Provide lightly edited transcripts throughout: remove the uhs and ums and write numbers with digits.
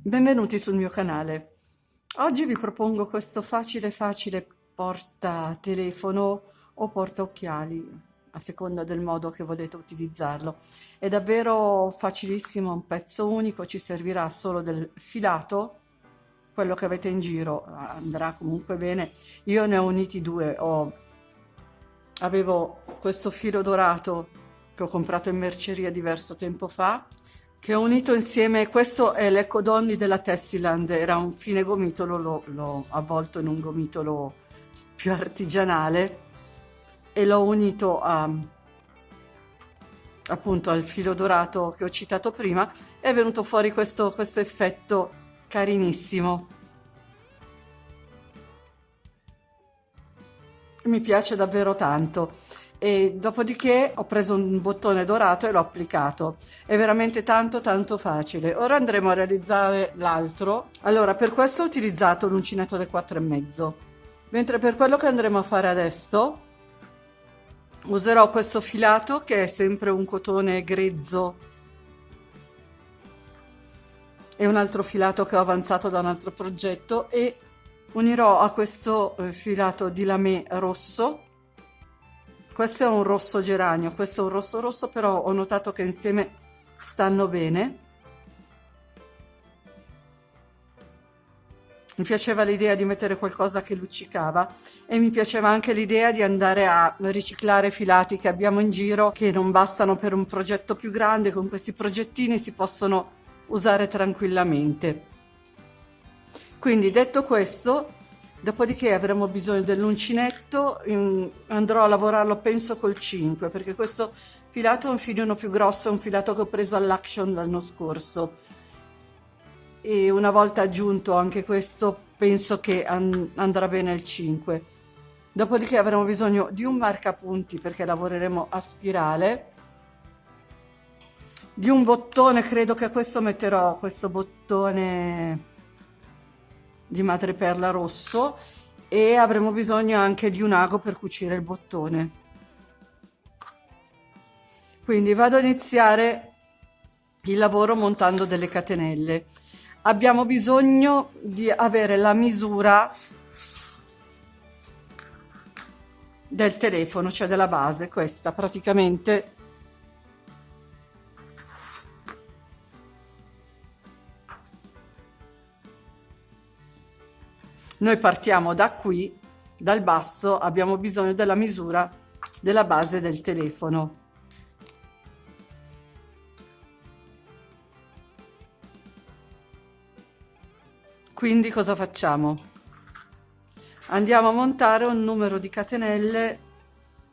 Benvenuti sul mio canale. Oggi vi propongo questo facile porta telefono o porta occhiali, a seconda del modo che volete utilizzarlo. È davvero facilissimo, un pezzo unico, ci servirà solo del filato, quello che avete in giro andrà comunque bene. Io ne ho uniti due, avevo questo filo dorato che ho comprato in merceria diverso tempo fa, che ho unito insieme. Questo è l'Eco Donni della Tessiland, era un fine gomitolo, l'ho avvolto in un gomitolo più artigianale e l'ho unito appunto al filo dorato che ho citato prima. È venuto fuori questo effetto carinissimo. Mi piace davvero tanto. E dopodiché ho preso un bottone dorato e l'ho applicato. È veramente tanto facile. Ora andremo a realizzare l'altro. Allora, per questo ho utilizzato l'uncinetto del 4,5, mentre per quello che andremo a fare adesso userò questo filato che è sempre un cotone grezzo e un altro filato che ho avanzato da un altro progetto, e unirò a questo filato di lamè rosso. Questo è un rosso geranio, questo è un rosso rosso, però ho notato che insieme stanno bene. Mi piaceva l'idea di mettere qualcosa che luccicava e mi piaceva anche l'idea di andare a riciclare filati che abbiamo in giro, che non bastano per un progetto più grande. Con questi progettini si possono usare tranquillamente. Quindi, detto questo, dopodiché avremo bisogno dell'uncinetto. Andrò a lavorarlo penso col 5, perché questo filato è un filino più grosso, è un filato che ho preso all'Action l'anno scorso, e una volta aggiunto anche questo penso che andrà bene il 5. Dopodiché avremo bisogno di un marcapunti perché lavoreremo a spirale, di un bottone. Credo che a questo metterò questo bottone di madreperla rosso, e avremo bisogno anche di un ago per cucire il bottone. Quindi vado a iniziare il lavoro montando delle catenelle. Abbiamo bisogno di avere la misura del telefono, cioè della base, questa praticamente. Noi partiamo da qui, dal basso, abbiamo bisogno della misura della base del telefono. Quindi cosa facciamo? Andiamo a montare un numero di catenelle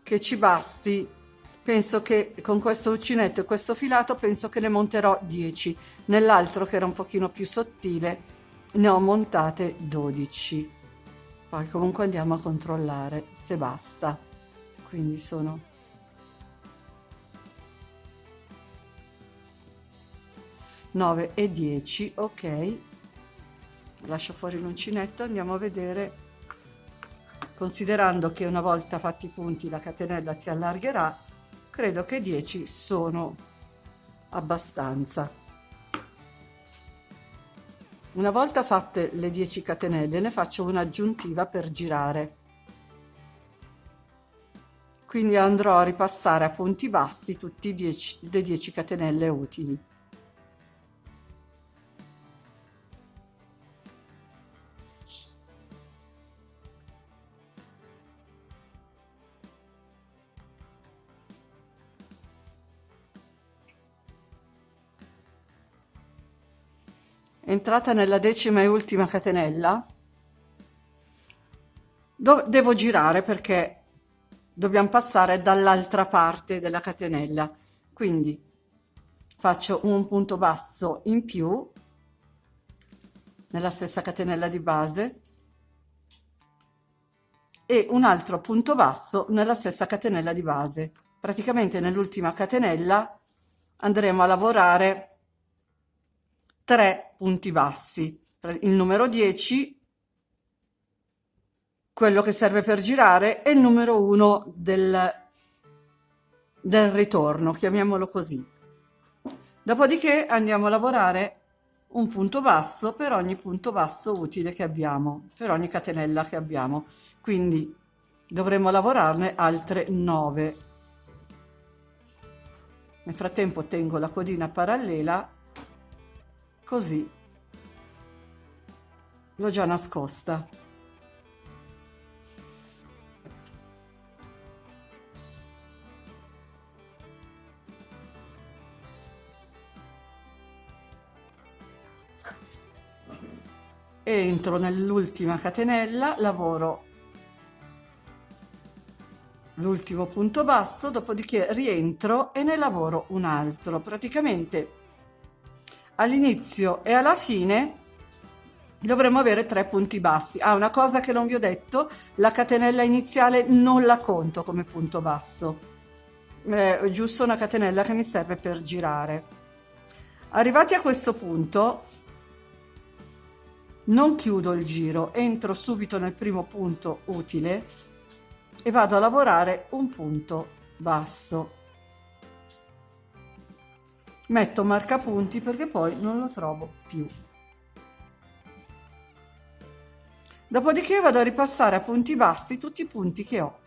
che ci basti. Penso che con questo uncinetto e questo filato penso che ne monterò 10. Nell'altro, che era un pochino più sottile, ne ho montate 12. Poi comunque andiamo a controllare se basta. Quindi sono 9 e 10, ok. Lascio fuori l'uncinetto, andiamo a vedere. Considerando che una volta fatti i punti la catenella si allargherà, credo che 10 sono abbastanza. Una volta fatte le 10 catenelle ne faccio un'aggiuntiva per girare. Quindi andrò a ripassare a punti bassi tutti le 10 catenelle utili. Entrata nella 10ª e ultima catenella, devo girare perché dobbiamo passare dall'altra parte della catenella. Quindi faccio un punto basso in più nella stessa catenella di base e un altro punto basso nella stessa catenella di base. Praticamente nell'ultima catenella andremo a lavorare 3 punti bassi. Il numero 10, quello che serve per girare, e il numero 1 del ritorno, chiamiamolo così. Dopodiché andiamo a lavorare un punto basso per ogni punto basso utile che abbiamo, per ogni catenella che abbiamo. Quindi dovremo lavorarne altre 9. Nel frattempo tengo la codina parallela, così l'ho già nascosta. Entro nell'ultima catenella, lavoro l'ultimo punto basso, dopodiché rientro e ne lavoro un altro. Praticamente all'inizio e alla fine dovremo avere 3 punti bassi. Ah, una cosa che non vi ho detto, la catenella iniziale non la conto come punto basso, è giusto una catenella che mi serve per girare. Arrivati a questo punto non chiudo il giro, entro subito nel primo punto utile e vado a lavorare un punto basso. Metto marcapunti perché poi non lo trovo più. Dopodiché vado a ripassare a punti bassi tutti i punti che ho.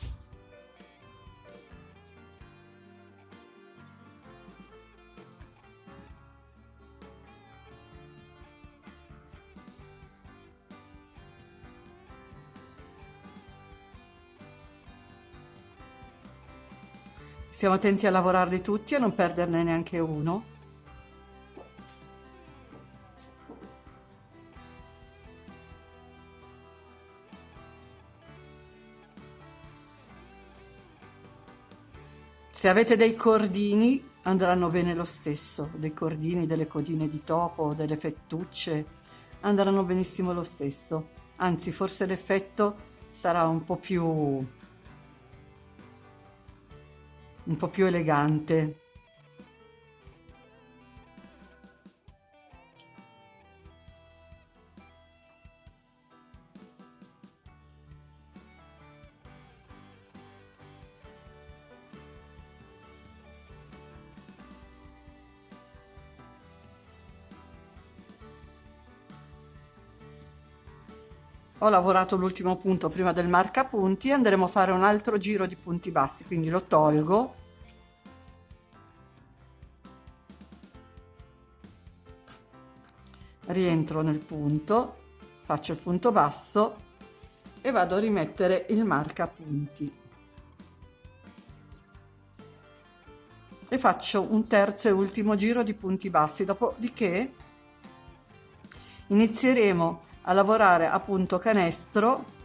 Stiamo attenti a lavorarli tutti e a non perderne neanche uno. Se avete dei cordini andranno bene lo stesso, dei cordini, delle codine di topo, delle fettucce, andranno benissimo lo stesso. Anzi, forse l'effetto sarà un po' più elegante. Ho lavorato l'ultimo punto prima del marcapunti e andremo a fare un altro giro di punti bassi, quindi lo tolgo, rientro nel punto, faccio il punto basso e vado a rimettere il marcapunti e faccio un terzo e ultimo giro di punti bassi, dopodiché inizieremo a lavorare a punto canestro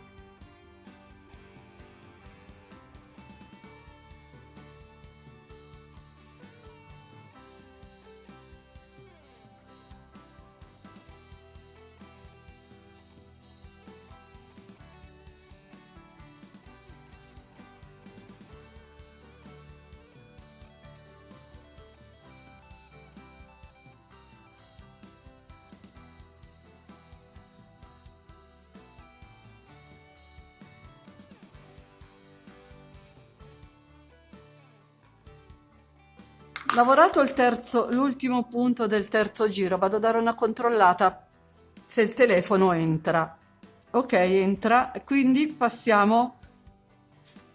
lavorato l'ultimo punto del terzo giro, vado a dare una controllata se il telefono entra. Ok, entra, quindi passiamo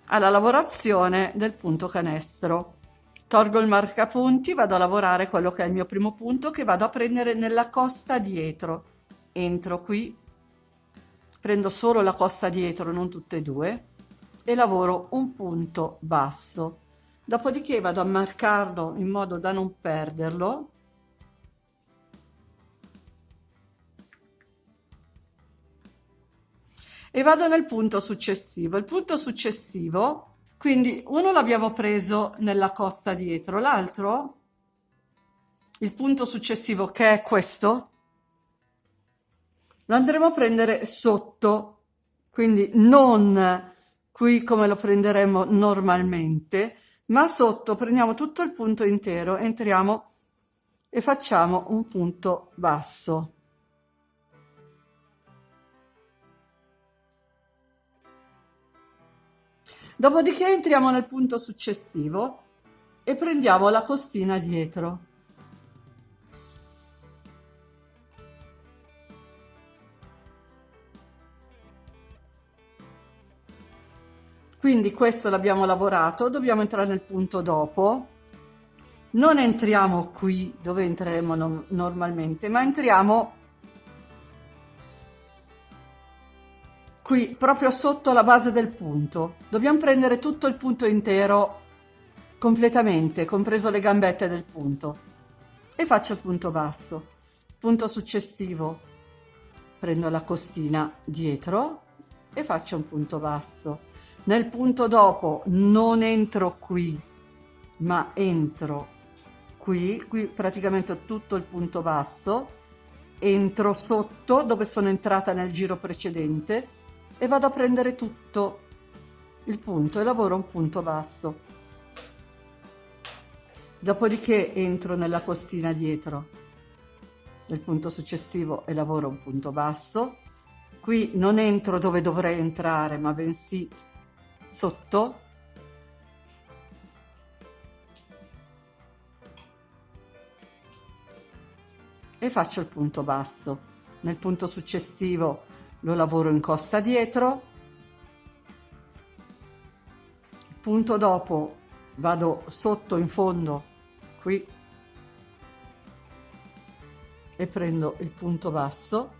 alla lavorazione del punto canestro. Tolgo il marcapunti, vado a lavorare quello che è il mio primo punto che vado a prendere nella costa dietro. Entro qui, prendo solo la costa dietro, non tutte e due, e lavoro un punto basso. Dopodiché vado a marcarlo in modo da non perderlo e vado nel punto successivo. Il punto successivo, quindi uno l'abbiamo preso nella costa dietro, l'altro, il punto successivo che è questo, lo andremo a prendere sotto, quindi non qui come lo prenderemo normalmente, ma sotto prendiamo tutto il punto intero, entriamo e facciamo un punto basso. Dopodiché entriamo nel punto successivo e prendiamo la costina dietro. Quindi questo l'abbiamo lavorato, dobbiamo entrare nel punto dopo. Non entriamo qui dove entreremo normalmente, ma entriamo qui proprio sotto la base del punto. Dobbiamo prendere tutto il punto intero completamente, compreso le gambette del punto, e faccio il punto basso. Punto successivo, prendo la costina dietro e faccio un punto basso. Nel punto dopo non entro qui, ma entro qui praticamente tutto il punto basso, entro sotto dove sono entrata nel giro precedente e vado a prendere tutto il punto e lavoro un punto basso. Dopodiché entro nella costina dietro del punto successivo e lavoro un punto basso. Qui non entro dove dovrei entrare, ma bensì sotto. E faccio il punto basso. Nel punto successivo lo lavoro in costa dietro. Il punto dopo vado sotto in fondo qui e prendo il punto basso.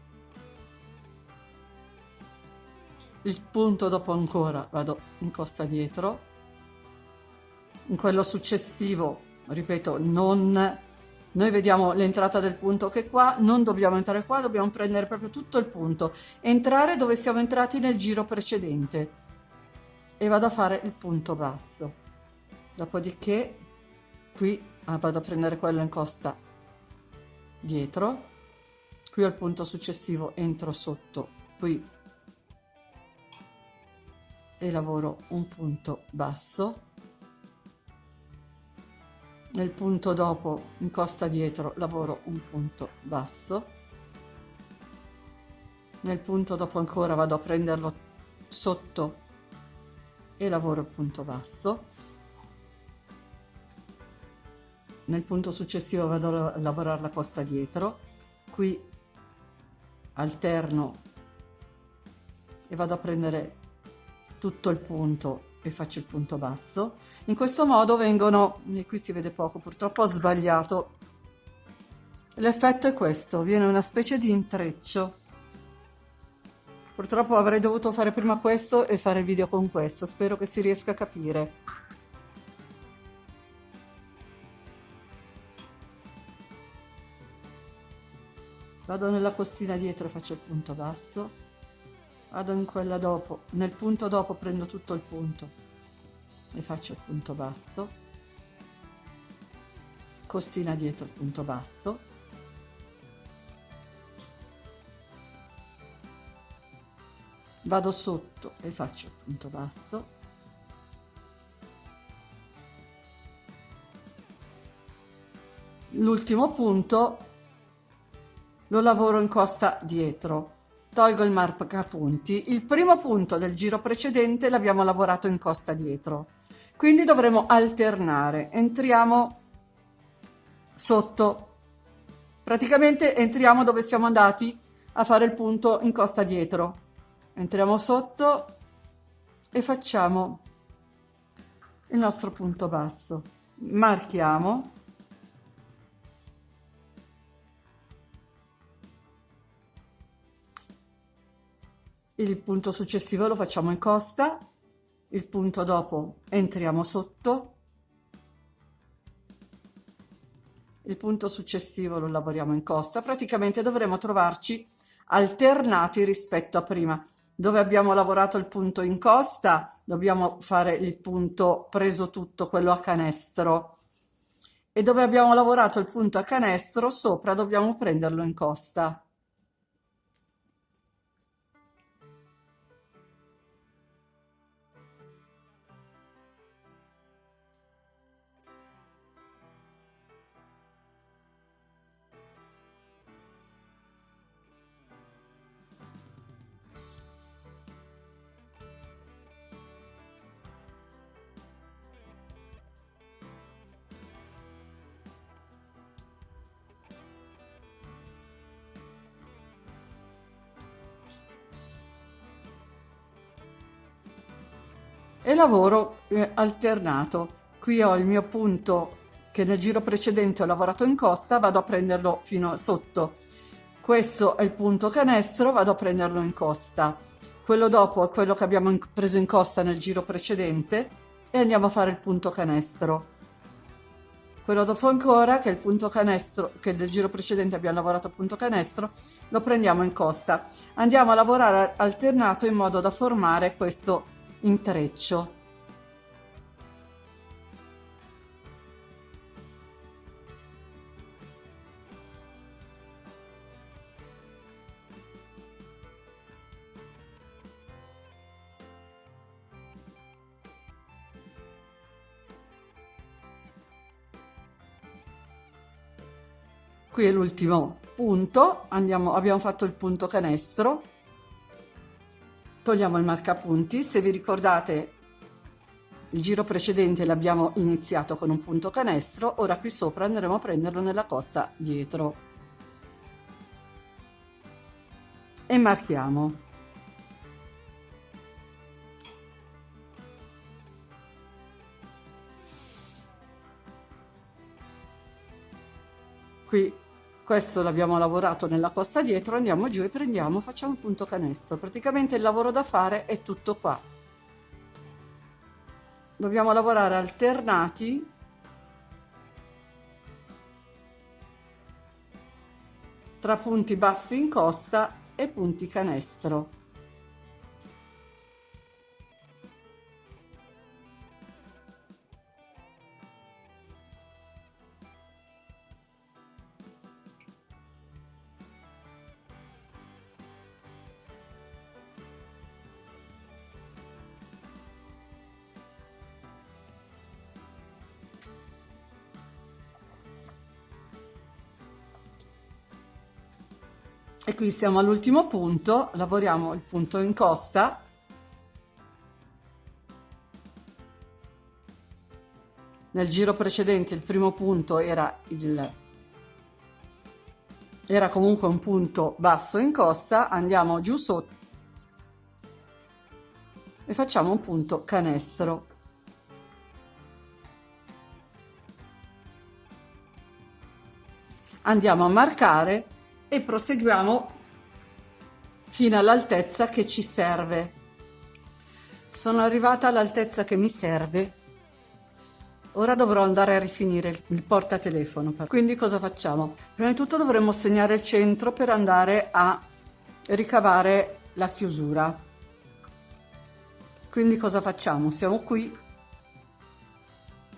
Il punto dopo ancora vado in costa dietro. In quello successivo, ripeto, noi vediamo l'entrata del punto che è qua, non dobbiamo entrare qua, dobbiamo prendere proprio tutto il punto, entrare dove siamo entrati nel giro precedente e vado a fare il punto basso. Dopodiché qui vado a prendere quello in costa dietro, qui al punto successivo entro sotto qui e lavoro un punto basso. Nel punto dopo in costa dietro lavoro un punto basso. Nel punto dopo ancora vado a prenderlo sotto e lavoro il punto basso. Nel punto successivo vado a lavorare la costa dietro, qui alterno e vado a prendere tutto il punto e faccio il punto basso. In questo modo vengono, e qui si vede poco, purtroppo ho sbagliato, l'effetto è questo, viene una specie di intreccio. Purtroppo avrei dovuto fare prima questo e fare il video con questo, spero che si riesca a capire. Vado nella costina dietro e faccio il punto basso, vado in quella dopo, nel punto dopo prendo tutto il punto e faccio il punto basso, costina dietro il punto basso, vado sotto e faccio il punto basso, l'ultimo punto lo lavoro in costa dietro, tolgo il marcapunti. Il primo punto del giro precedente l'abbiamo lavorato in costa dietro, quindi dovremo alternare. Entriamo sotto, praticamente entriamo dove siamo andati a fare il punto in costa dietro, entriamo sotto e facciamo il nostro punto basso, marchiamo. Il punto successivo lo facciamo in costa, il punto dopo entriamo sotto, il punto successivo lo lavoriamo in costa. Praticamente dovremo trovarci alternati rispetto a prima. Dove abbiamo lavorato il punto in costa, dobbiamo fare il punto preso tutto, quello a canestro. E dove abbiamo lavorato il punto a canestro, sopra dobbiamo prenderlo in costa. e lavoro alternato. Qui ho il mio punto che nel giro precedente ho lavorato in costa, vado a prenderlo fino sotto. Questo è il punto canestro, vado a prenderlo in costa. Quello dopo è quello che abbiamo preso in costa nel giro precedente e andiamo a fare il punto canestro. Quello dopo ancora, che è il punto canestro, che nel giro precedente abbiamo lavorato a punto canestro, lo prendiamo in costa. Andiamo a lavorare alternato in modo da formare questo intreccio. Qui è l'ultimo punto, abbiamo fatto il punto canestro, togliamo il marcapunti. Se vi ricordate, il giro precedente l'abbiamo iniziato con un punto canestro, ora qui sopra andremo a prenderlo nella costa dietro e marchiamo. Qui questo l'abbiamo lavorato nella costa dietro, andiamo giù e prendiamo, facciamo un punto canestro. Praticamente il lavoro da fare è tutto qua. Dobbiamo lavorare alternati tra punti bassi in costa e punti canestro. E qui siamo all'ultimo punto, lavoriamo il punto in costa, nel giro precedente il primo punto era comunque un punto basso in costa, andiamo giù sotto e facciamo un punto canestro. Andiamo a marcare e proseguiamo fino all'altezza che ci serve. Sono arrivata all'altezza che mi serve. Ora dovrò andare a rifinire il portatelefono. Quindi cosa facciamo? Prima di tutto dovremmo segnare il centro per andare a ricavare la chiusura. Quindi cosa facciamo? Siamo qui,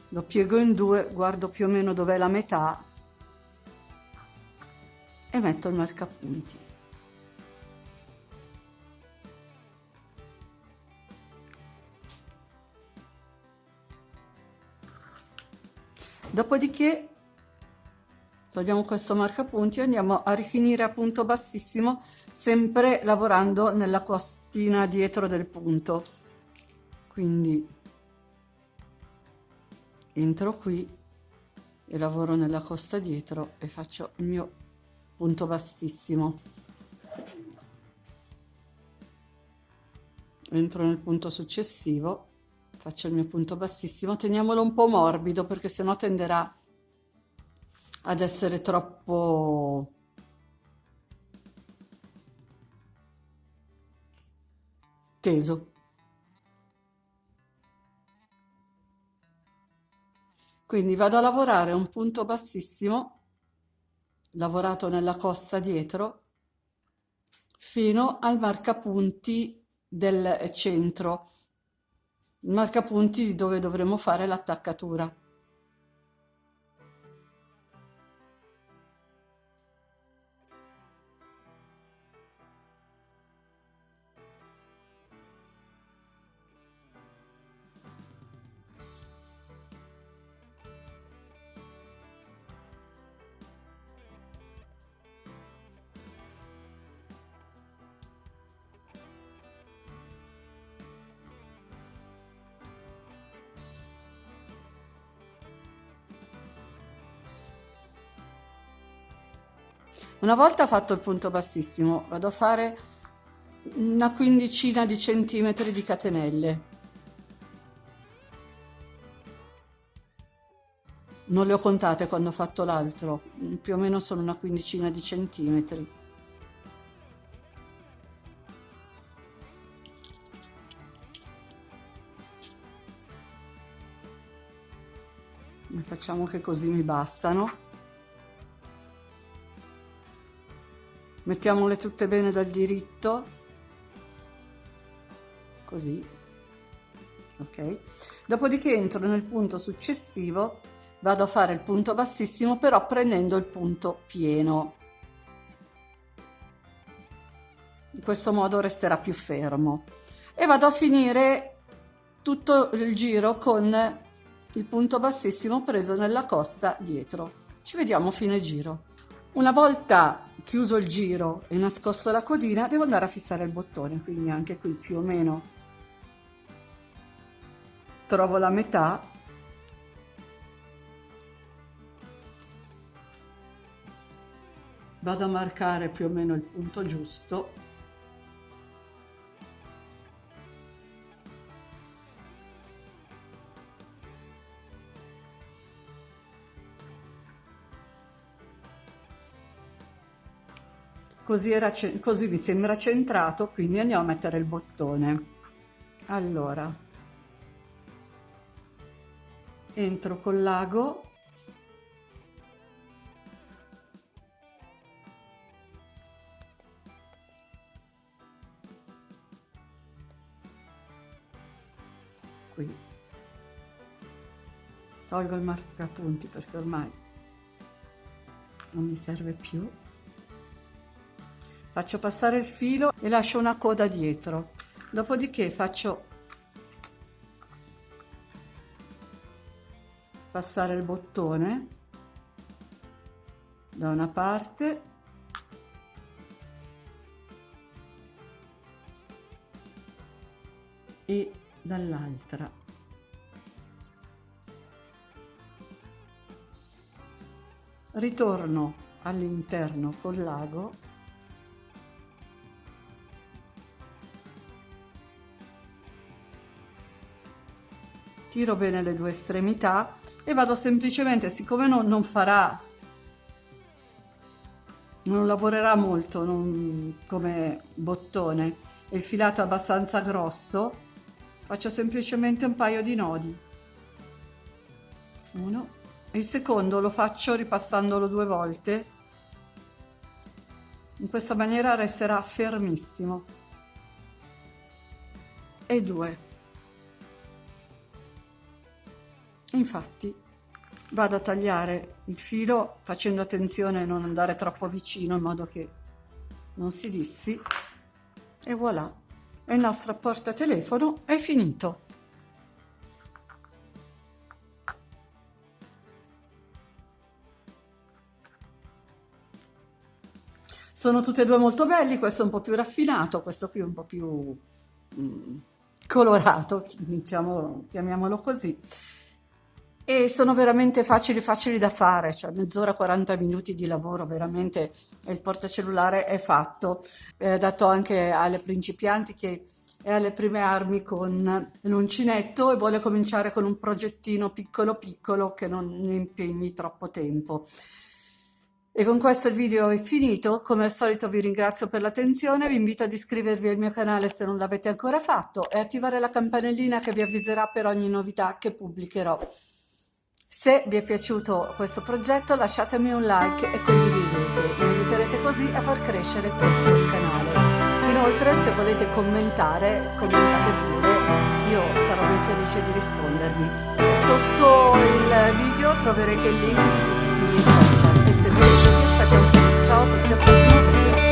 lo piego in due, guardo più o meno dov'è la metà e metto il marcapunti. Dopodiché togliamo questo marcapunti e andiamo a rifinire a punto bassissimo, sempre lavorando nella costina dietro del punto. Quindi entro qui e lavoro nella costa dietro e faccio il mio punto bassissimo. Entro nel punto successivo, faccio il mio punto bassissimo, teniamolo un po' morbido perché sennò tenderà ad essere troppo teso. Quindi vado a lavorare un punto bassissimo, lavorato nella costa dietro, fino al marcapunti del centro, il marcapunti di dove dovremo fare l'attaccatura. Una volta fatto il punto bassissimo, vado a fare una quindicina di centimetri di catenelle. Non le ho contate quando ho fatto l'altro, più o meno sono una quindicina di centimetri. Facciamo che così mi bastano. Mettiamole tutte bene dal diritto, così, ok? Dopodiché entro nel punto successivo, vado a fare il punto bassissimo, però prendendo il punto pieno. In questo modo resterà più fermo. E vado a finire tutto il giro con il punto bassissimo preso nella costa dietro. Ci vediamo a fine giro. Una volta chiuso il giro e nascosto la codina, devo andare a fissare il bottone, quindi anche qui più o meno trovo la metà. Vado a marcare più o meno il punto giusto. Così mi sembra centrato, quindi andiamo a mettere il bottone. Allora, entro col l'ago, qui, tolgo il marcapunti perché ormai non mi serve più. Faccio passare il filo e lascio una coda dietro, dopodiché faccio passare il bottone da una parte e dall'altra. Ritorno all'interno col l'ago. Tiro bene le due estremità e vado semplicemente, siccome non lavorerà molto come bottone, e il filato è abbastanza grosso, faccio semplicemente un paio di nodi. Uno. Il secondo lo faccio ripassandolo 2 volte. In questa maniera resterà fermissimo. E 2. Infatti vado a tagliare il filo facendo attenzione a non andare troppo vicino in modo che non si disfi, e voilà, il nostro portatelefono è finito. Sono tutti e due molto belli, questo è un po' più raffinato, questo qui è un po' più colorato, diciamo, chiamiamolo così. E sono veramente facili da fare, cioè mezz'ora, 40 minuti di lavoro, veramente il portacellulare è fatto. È adatto anche alle principianti che è alle prime armi con l'uncinetto e vuole cominciare con un progettino piccolo piccolo che non impegni troppo tempo. E con questo il video è finito. Come al solito vi ringrazio per l'attenzione, vi invito ad iscrivervi al mio canale se non l'avete ancora fatto e attivare la campanellina che vi avviserà per ogni novità che pubblicherò. Se vi è piaciuto questo progetto lasciatemi un like e condividete, mi aiuterete così a far crescere questo canale. Inoltre se volete commentare, commentate pure, io sarò ben felice di rispondervi. Sotto il video troverete il link di tutti i miei social e se volete vi aspetto anche. Ciao a tutti, al prossimo video.